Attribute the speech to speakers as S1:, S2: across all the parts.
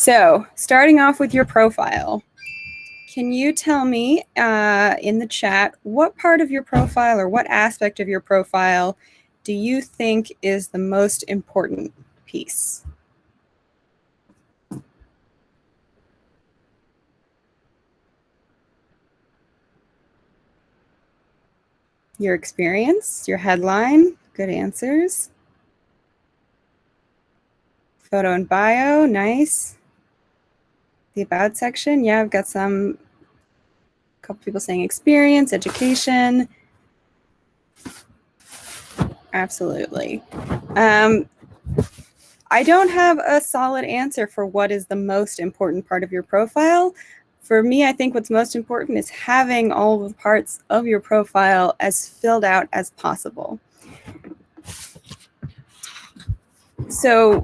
S1: So starting off with your profile, can you tell me in the chat what part of your profile or what aspect of your profile do you think is the most important piece? Your experience, your headline, good answers. Photo and bio, nice. The about section, yeah, I've got a couple people saying experience, education. Absolutely. I don't have a solid answer for what is the most important part of your profile. For me, I think what's most important is having all the parts of your profile as filled out as possible. So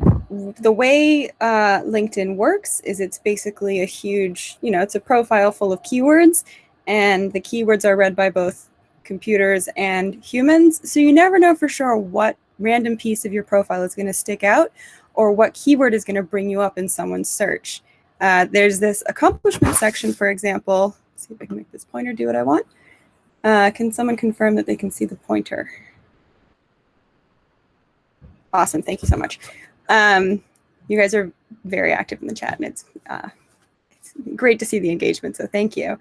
S1: the way LinkedIn works is it's basically a huge, it's a profile full of keywords, and the keywords are read by both computers and humans. So you never know for sure what random piece of your profile is going to stick out or what keyword is going to bring you up in someone's search. There's this accomplishment section, for example. Let's see if I can make this pointer do what I want. Can someone confirm that they can see the pointer? Awesome, thank you so much. You guys are very active in the chat, and it's great to see the engagement, so thank you.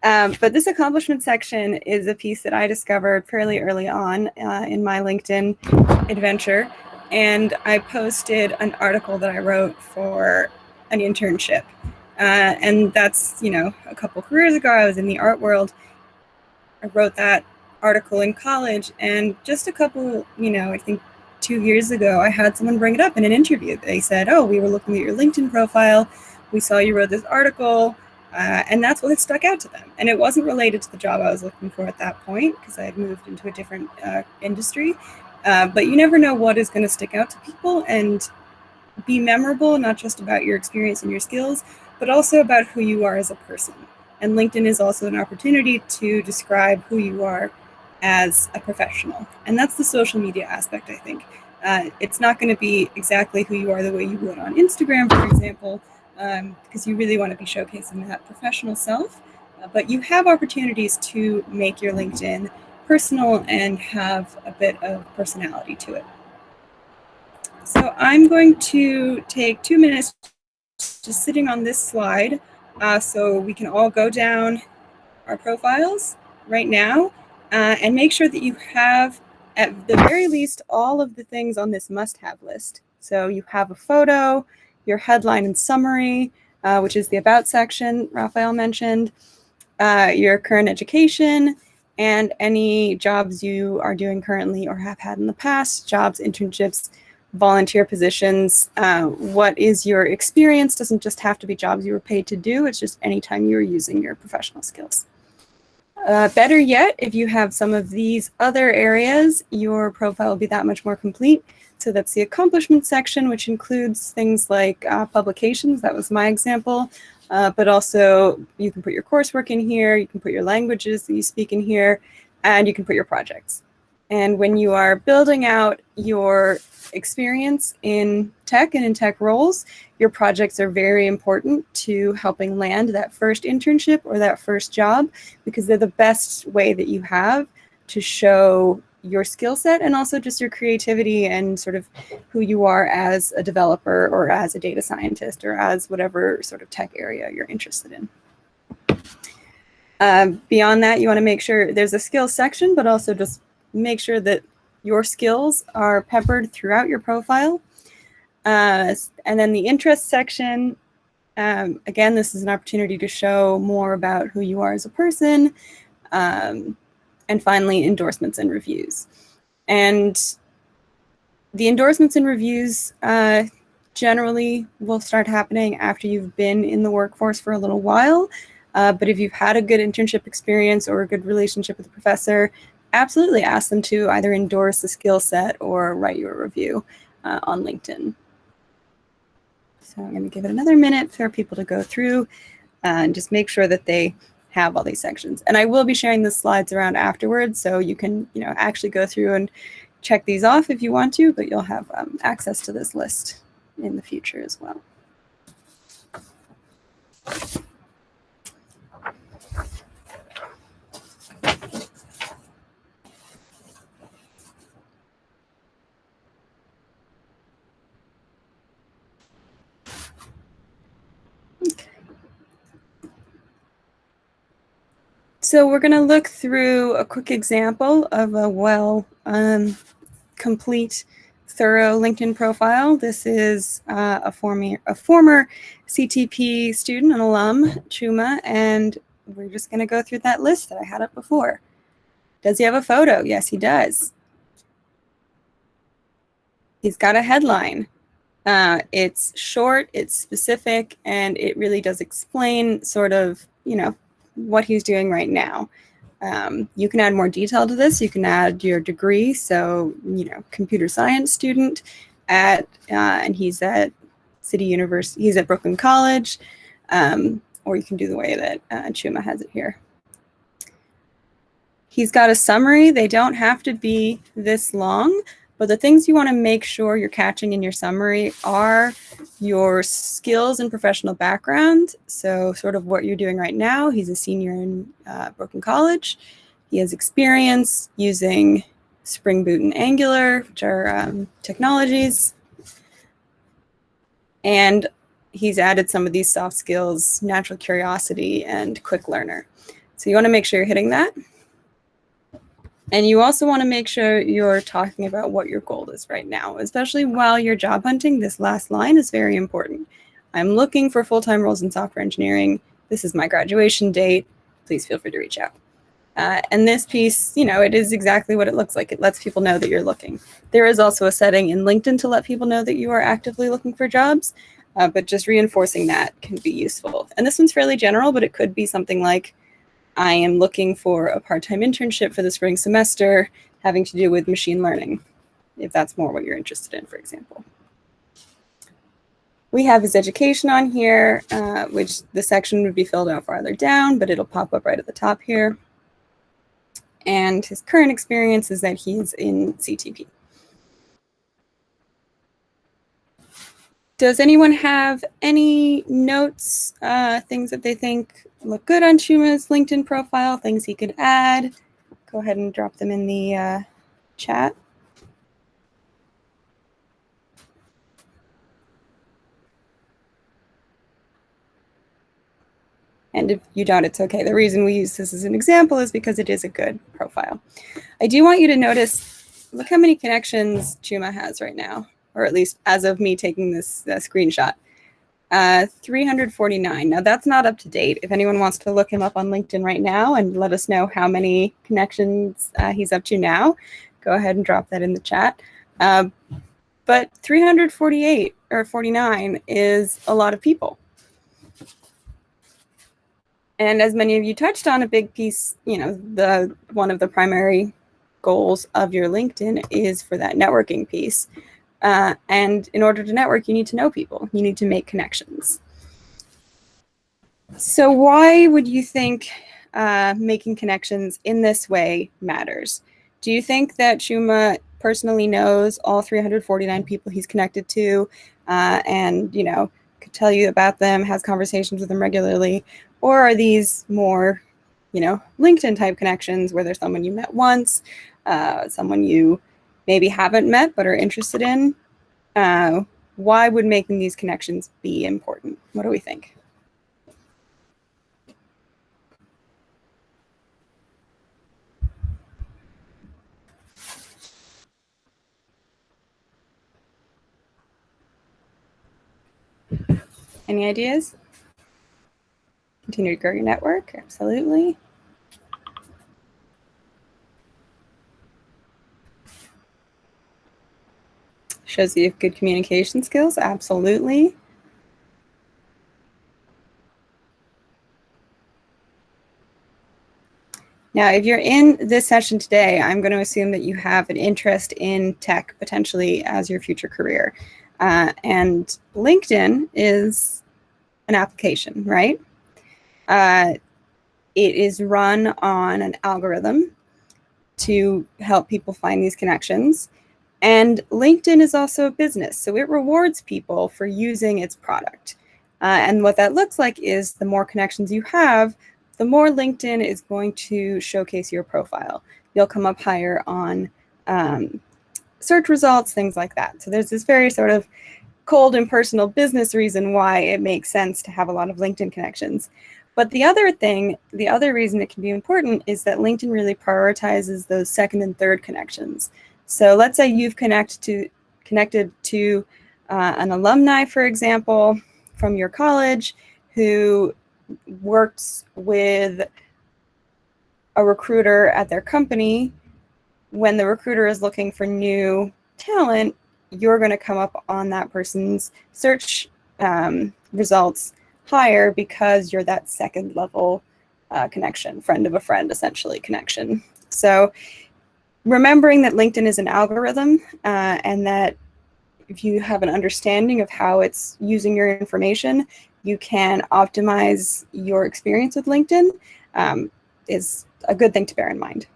S1: But this accomplishment section is a piece that I discovered fairly early on in my LinkedIn adventure, and I posted an article that I wrote for an internship. And that's, a couple careers ago. I was in the art world. I wrote that article in college, and just a couple, I think 2 years ago, I had someone bring it up in an interview. They said, oh, we were looking at your LinkedIn profile. We saw you wrote this article, and that's what stuck out to them. And it wasn't related to the job I was looking for at that point, because I had moved into a different industry. But you never know what is going to stick out to people and be memorable, not just about your experience and your skills, but also about who you are as a person. And LinkedIn is also an opportunity to describe who you are as a professional. And that's the social media aspect, I think. It's not going to be exactly who you are the way you would on Instagram, for example, because you really want to be showcasing that professional self. But you have opportunities to make your LinkedIn personal and have a bit of personality to it. So I'm going to take 2 minutes just sitting on this slide so we can all go down our profiles right now and make sure that you have, at the very least, all of the things on this must-have list. So you have a photo, your headline and summary, which is the about section Raphael mentioned, your current education, and any jobs you are doing currently or have had in the past, jobs, internships, volunteer positions. What is your experience? Doesn't just have to be jobs you were paid to do. It's just anytime you're using your professional skills. Better yet, if you have some of these other areas, your profile will be that much more complete. So that's the accomplishment section, which includes things like publications. That was my example. But also you can put your coursework in here, you can put your languages that you speak in here, and you can put your projects. And when you are building out your experience in tech and in tech roles, your projects are very important to helping land that first internship or that first job, because they're the best way that you have to show your skill set and also just your creativity and sort of who you are as a developer or as a data scientist or as whatever sort of tech area you're interested in. Beyond that, you want to make sure there's a skills section, but also just make sure that your skills are peppered throughout your profile. And then the interest section, again, this is an opportunity to show more about who you are as a person. And finally, endorsements and reviews. And the endorsements and reviews generally will start happening after you've been in the workforce for a little while. But if you've had a good internship experience or a good relationship with a professor, absolutely ask them to either endorse the skill set or write you a review on LinkedIn. So I'm going to give it another minute for people to go through and just make sure that they have all these sections. And I will be sharing the slides around afterwards, so you can actually go through and check these off if you want to, but you'll have access to this list in the future as well. So we're going to look through a quick example of a complete, thorough LinkedIn profile. This is a former CTP student and alum, Chuma, and we're just going to go through that list that I had up before. Does he have a photo? Yes, he does. He's got a headline. It's short, it's specific, and it really does explain sort of, what he's doing right now. You can add more detail to this. You can add your degree. So, computer science student and he's at City University, he's at Brooklyn College, or you can do the way that Chuma has it here. He's got a summary. They don't have to be this long, but the things you want to make sure you're catching in your summary are your skills and professional background. So sort of what you're doing right now. He's a senior in Brooklyn College. He has experience using Spring Boot and Angular, which are technologies. And he's added some of these soft skills, natural curiosity, and quick learner. So you want to make sure you're hitting that. And you also want to make sure you're talking about what your goal is right now, especially while you're job hunting. This last line is very important. I'm looking for full-time roles in software engineering. This is my graduation date. Please feel free to reach out. And this piece, it is exactly what it looks like. It lets people know that you're looking. There is also a setting in LinkedIn to let people know that you are actively looking for jobs, but just reinforcing that can be useful. And this one's fairly general, but it could be something like, I am looking for a part-time internship for the spring semester having to do with machine learning, if that's more what you're interested in, for example. We have his education on here, which the section would be filled out farther down, but it'll pop up right at the top here. And his current experience is that he's in CTP. Does anyone have any notes, things that they think look good on Chuma's LinkedIn profile, things he could add? Go ahead and drop them in the chat. And if you don't, it's okay. The reason we use this as an example is because it is a good profile. I do want you to notice, look how many connections Chuma has right now, or at least as of me taking this screenshot. 349. Now that's not up to date. If anyone wants to look him up on LinkedIn right now and let us know how many connections he's up to now, go ahead and drop that in the chat. But 348 or 49 is a lot of people. And as many of you touched on, a big piece, one of the primary goals of your LinkedIn is for that networking piece. And in order to network, you need to know people. You need to make connections. So why would you think making connections in this way matters? Do you think that Chuma personally knows all 349 people he's connected to and, could tell you about them, has conversations with them regularly? Or are these more, LinkedIn type connections where there's someone you met once, someone you maybe haven't met but are interested in? Why would making these connections be important? What do we think? Any ideas? Continue to grow your network, absolutely. Shows that you have good communication skills, absolutely. Now, if you're in this session today, I'm going to assume that you have an interest in tech potentially as your future career. And LinkedIn is an application, right? It is run on an algorithm to help people find these connections. And LinkedIn is also a business, so it rewards people for using its product. And what that looks like is the more connections you have, the more LinkedIn is going to showcase your profile. You'll come up higher on search results, things like that. So there's this very sort of cold and personal business reason why it makes sense to have a lot of LinkedIn connections. But the other thing, the other reason it can be important is that LinkedIn really prioritizes those second and third connections. So let's say you've connected to an alumni, for example, from your college who works with a recruiter at their company. When the recruiter is looking for new talent, you're going to come up on that person's search results higher because you're that second level connection, friend of a friend, essentially, connection. So remembering that LinkedIn is an algorithm and that if you have an understanding of how it's using your information, you can optimize your experience with LinkedIn is a good thing to bear in mind.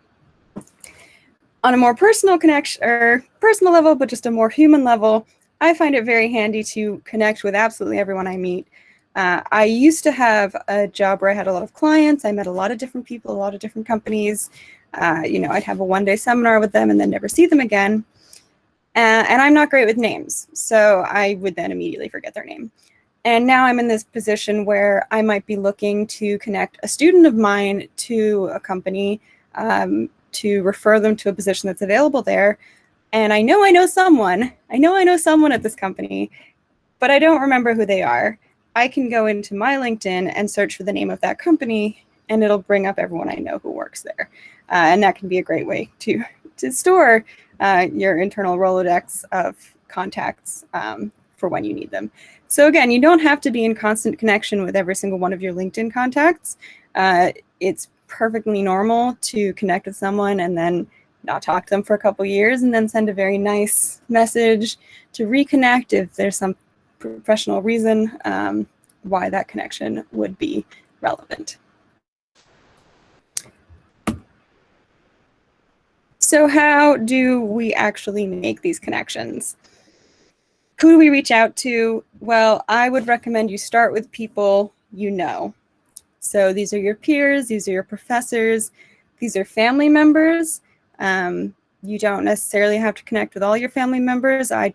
S1: On a more personal connection or personal level, but just a more human level, I find it very handy to connect with absolutely everyone I meet. I used to have a job where I had a lot of clients. I met a lot of different people, a lot of different companies. I'd have a one-day seminar with them and then never see them again. And I'm not great with names, so I would then immediately forget their name. And now I'm in this position where I might be looking to connect a student of mine to a company to refer them to a position that's available there. And I know someone at this company, but I don't remember who they are. I can go into my LinkedIn and search for the name of that company, and it'll bring up everyone I know who works there. And that can be a great way to store your internal Rolodex of contacts for when you need them. So again, you don't have to be in constant connection with every single one of your LinkedIn contacts. It's perfectly normal to connect with someone and then not talk to them for a couple years and then send a very nice message to reconnect if there's some professional reason why that connection would be relevant. So how do we actually make these connections? Who do we reach out to? Well, I would recommend you start with people you know. So these are your peers, these are your professors, these are family members. You don't necessarily have to connect with all your family members. I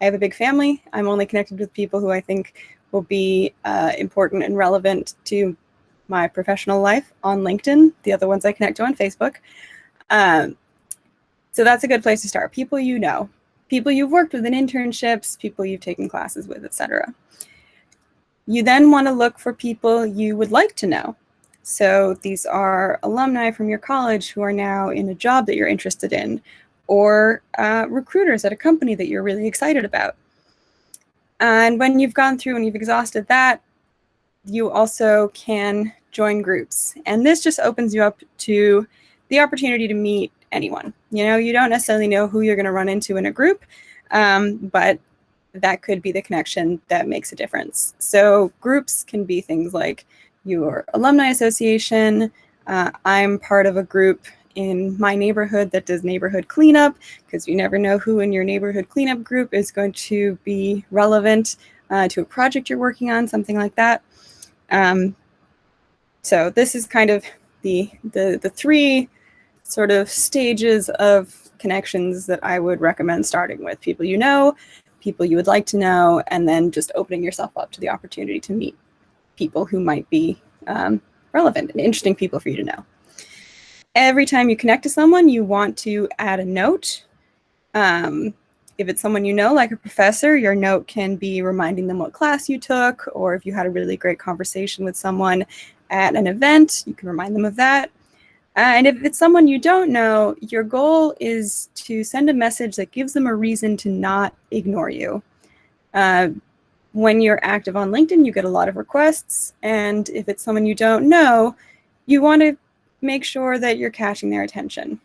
S1: have a big family. I'm only connected with people who I think will be important and relevant to my professional life on LinkedIn. The other ones I connect to on Facebook. So that's a good place to start. People you know, people you've worked with in internships, people you've taken classes with, etc. You then want to look for people you would like to know. So these are alumni from your college who are now in a job that you're interested in, or recruiters at a company that you're really excited about. And when you've gone through and you've exhausted that, you also can join groups. And this just opens you up to the opportunity to meet anyone. You don't necessarily know who you're going to run into in a group, but that could be the connection that makes a difference. So groups can be things like your alumni association. I'm part of a group in my neighborhood that does neighborhood cleanup, because you never know who in your neighborhood cleanup group is going to be relevant to a project you're working on, something like that. So this is kind of the three sort of stages of connections that I would recommend starting with: people you know, people you would like to know, and then just opening yourself up to the opportunity to meet people who might be relevant and interesting people for you to know. Every time you connect to someone, you want to add a note. If it's someone you know, like a professor, your note can be reminding them what class you took, or if you had a really great conversation with someone at an event, you can remind them of that. And if it's someone you don't know, your goal is to send a message that gives them a reason to not ignore you. When you're active on LinkedIn, you get a lot of requests. And if it's someone you don't know, you want to make sure that you're catching their attention.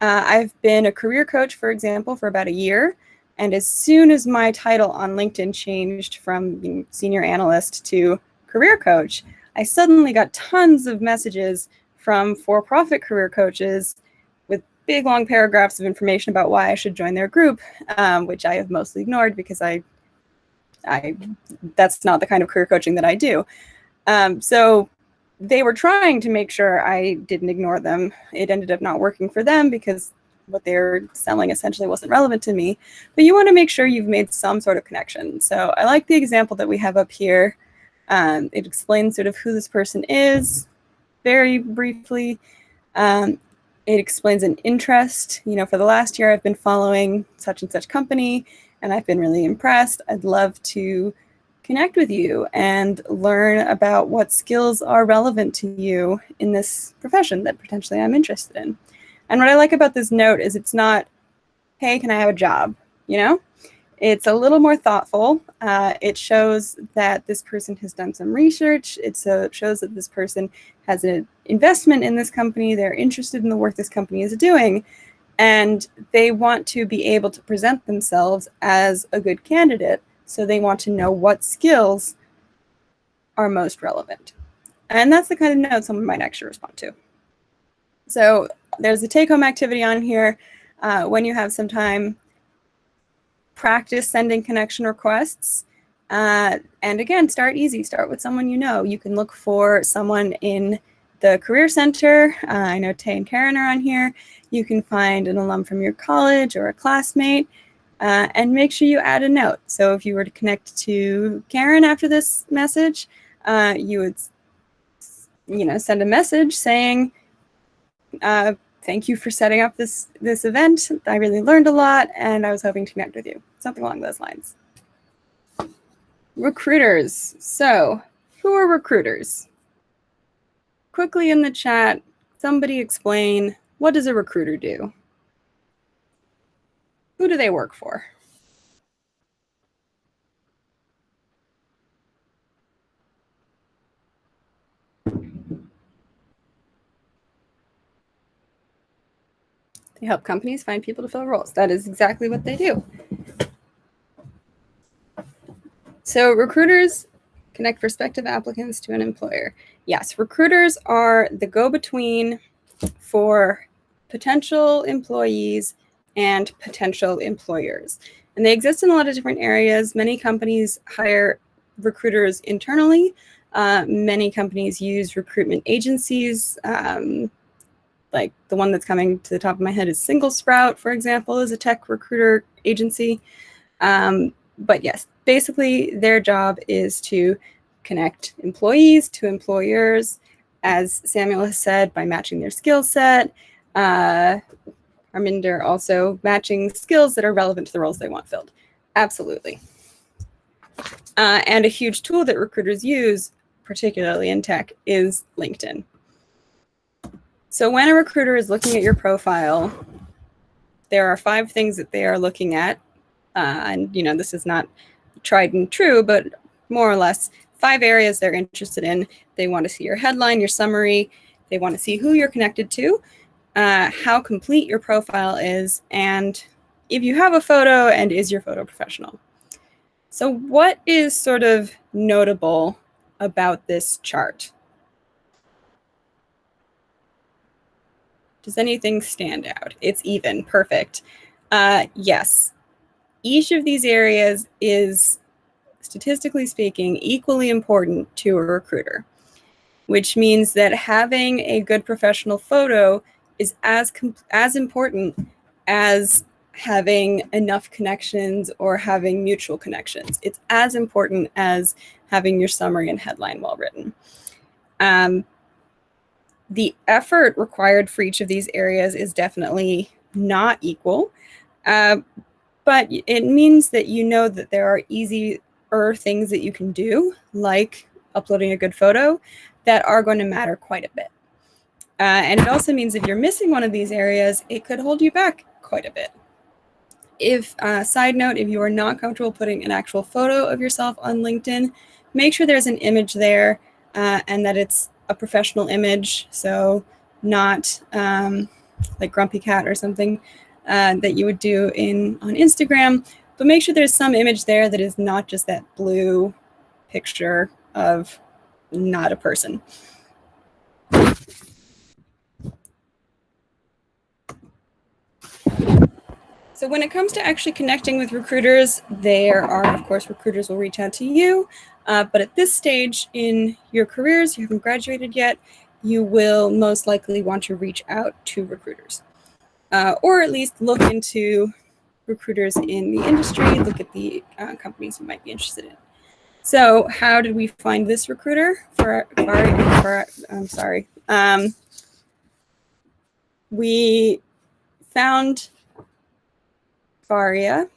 S1: I've been a career coach, for example, for about a year. And as soon as my title on LinkedIn changed from being senior analyst to career coach, I suddenly got tons of messages from for-profit career coaches with big, long paragraphs of information about why I should join their group, which I have mostly ignored because I that's not the kind of career coaching that I do. So they were trying to make sure I didn't ignore them. It ended up not working for them because what they're selling essentially wasn't relevant to me. But you want to make sure you've made some sort of connection. So I like the example that we have up here. It explains sort of who this person is very briefly. It explains an interest. You know, for the last year, I've been following such and such company, and I've been really impressed. I'd love to connect with you and learn about what skills are relevant to you in this profession that potentially I'm interested in. And what I like about this note is it's not, hey, can I have a job? You know, it's a little more thoughtful. It shows that this person has done some research. It shows that this person has an investment in this company. They're interested in the work this company is doing, and they want to be able to present themselves as a good candidate. So they want to know what skills are most relevant. And that's the kind of note someone might actually respond to. So there's a take-home activity on here. When you have some time, practice sending connection requests. And again, start easy. Start with someone you know. You can look for someone in the Career Center. I know Tay and Karen are on here. You can find an alum from your college or a classmate. And make sure you add a note. So if you were to connect to Karen after this message, you would, send a message saying, thank you for setting up this event. I really learned a lot, and I was hoping to connect with you. Something along those lines. Recruiters. So who are recruiters? Quickly in the chat, somebody explain, what does a recruiter do? Who do they work for? They help companies find people to fill roles. That is exactly what they do. So recruiters connect prospective applicants to an employer. Yes, recruiters are the go-between for potential employees and potential employers. And they exist in a lot of different areas. Many companies hire recruiters internally. Many companies use recruitment agencies. Like the one that's coming to the top of my head is Single Sprout, for example, is a tech recruiter agency. But yes, basically their job is to connect employees to employers, as Samuel has said, by matching their skill set. Arminder also matching skills that are relevant to the roles they want filled. Absolutely. And a huge tool that recruiters use, particularly in tech, is LinkedIn. So when a recruiter is looking at your profile, there are 5 things that they are looking at. And, this is not tried and true, but more or less 5 areas they're interested in. They want to see your headline, your summary. They want to see who you're connected to, how complete your profile is, and if you have a photo, and is your photo professional. So what is sort of notable about this chart? Does anything stand out? It's even. Perfect. Yes. Each of these areas is, statistically speaking, equally important to a recruiter, which means that having a good professional photo is as important as having enough connections or having mutual connections. It's as important as having your summary and headline well written. The effort required for each of these areas is definitely not equal, but it means that you know that there are easier things that you can do, like uploading a good photo, that are going to matter quite a bit. And it also means if you're missing one of these areas, it could hold you back quite a bit. If, side note, if you are not comfortable putting an actual photo of yourself on LinkedIn, make sure there's an image there and that it's a professional image, so not like Grumpy Cat or something that you would do on Instagram, but make sure there's some image there that is not just that blue picture of not a person. So So when it comes to actually connecting with recruiters, there are, of course, recruiters will reach out to you. But at this stage in your careers, you haven't graduated yet, you will most likely want to reach out to recruiters. Or at least look into recruiters in the industry, look at the companies you might be interested in. So how did we find this recruiter? We found Faria.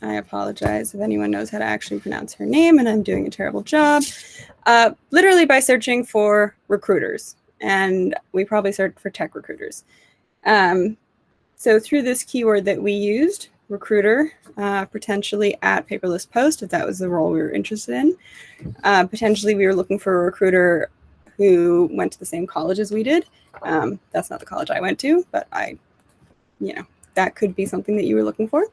S1: I apologize if anyone knows how to actually pronounce her name, and I'm doing a terrible job. Literally by searching for recruiters, and we probably searched for tech recruiters. So through this keyword that we used, recruiter, potentially at Paperless Post, if that was the role we were interested in. Potentially we were looking for a recruiter who went to the same college as we did. That's not the college I went to, but that could be something that you were looking for.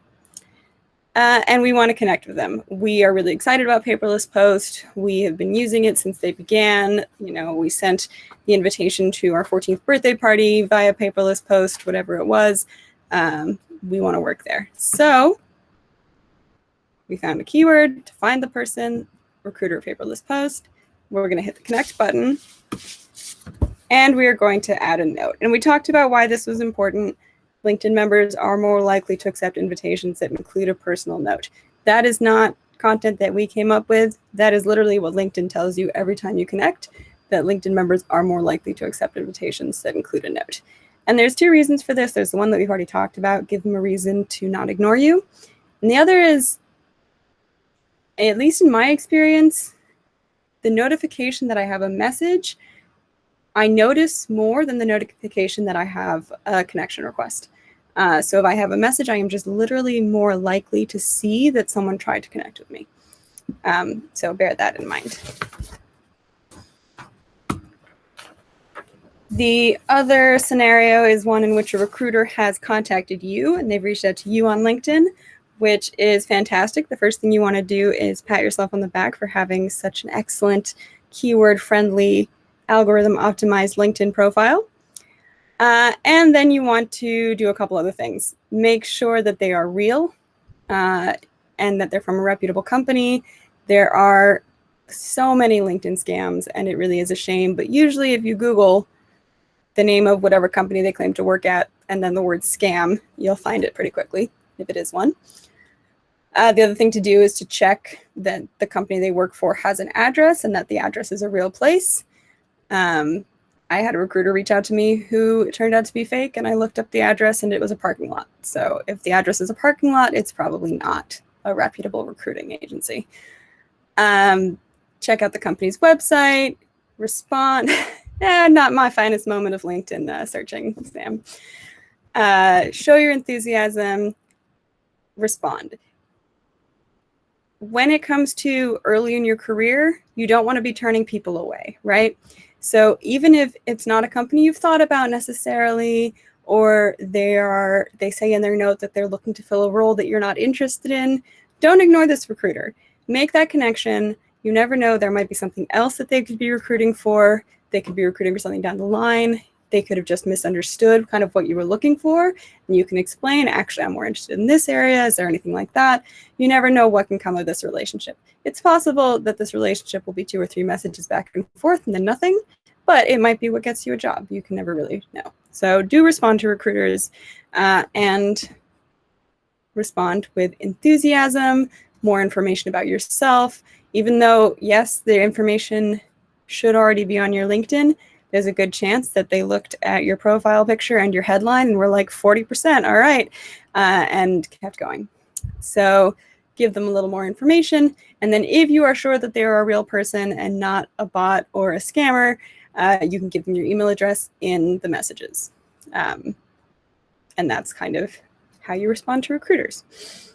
S1: And we want to connect with them. We are really excited about Paperless Post. We have been using it since they began. We sent the invitation to our 14th birthday party via Paperless Post, whatever it was. We want to work there. So we found a keyword to find the person, recruiter Paperless Post. We're going to hit the connect button, and we are going to add a note. And we talked about why this was important. LinkedIn members are more likely to accept invitations that include a personal note. That is not content that we came up with. That is literally what LinkedIn tells you every time you connect, that LinkedIn members are more likely to accept invitations that include a note. And there's two reasons for this. There's the one that we've already talked about, give them a reason to not ignore you. And the other is, at least in my experience, the notification that I have a message, I notice more than the notification that I have a connection request. So if I have a message, I am just literally more likely to see that someone tried to connect with me. So bear that in mind. The other scenario is one in which a recruiter has contacted you and they've reached out to you on LinkedIn, which is fantastic. The first thing you want to do is pat yourself on the back for having such an excellent keyword-friendly, algorithm-optimized LinkedIn profile. And then you want to do a couple other things. Make sure that they are real and that they're from a reputable company. There are so many LinkedIn scams, and it really is a shame. But usually if you Google the name of whatever company they claim to work at and then the word scam, you'll find it pretty quickly if it is one. The other thing to do is to check that the company they work for has an address and that the address is a real place. I had a recruiter reach out to me who turned out to be fake, and I looked up the address and it was a parking lot. So if the address is a parking lot, it's probably not a reputable recruiting agency. Check out the company's website, respond. Not my finest moment of LinkedIn searching spam. Show your enthusiasm, respond. When it comes to early in your career, you don't want to be turning people away, right? So even if it's not a company you've thought about necessarily, or they say in their note that they're looking to fill a role that you're not interested in, don't ignore this recruiter. Make that connection. You never know, there might be something else that they could be recruiting for. They could be recruiting for something down the line. They could have just misunderstood kind of what you were looking for. And you can explain, actually, I'm more interested in this area. Is there anything like that? You never know what can come of this relationship. It's possible that this relationship will be 2 or 3 messages back and forth and then nothing, but it might be what gets you a job. You can never really know. So do respond to recruiters and respond with enthusiasm, more information about yourself. Even though, yes, the information should already be on your LinkedIn, there's a good chance that they looked at your profile picture and your headline and were like 40%, all right, and kept going. So give them a little more information. And then if you are sure that they are a real person and not a bot or a scammer, you can give them your email address in the messages. And that's kind of how you respond to recruiters.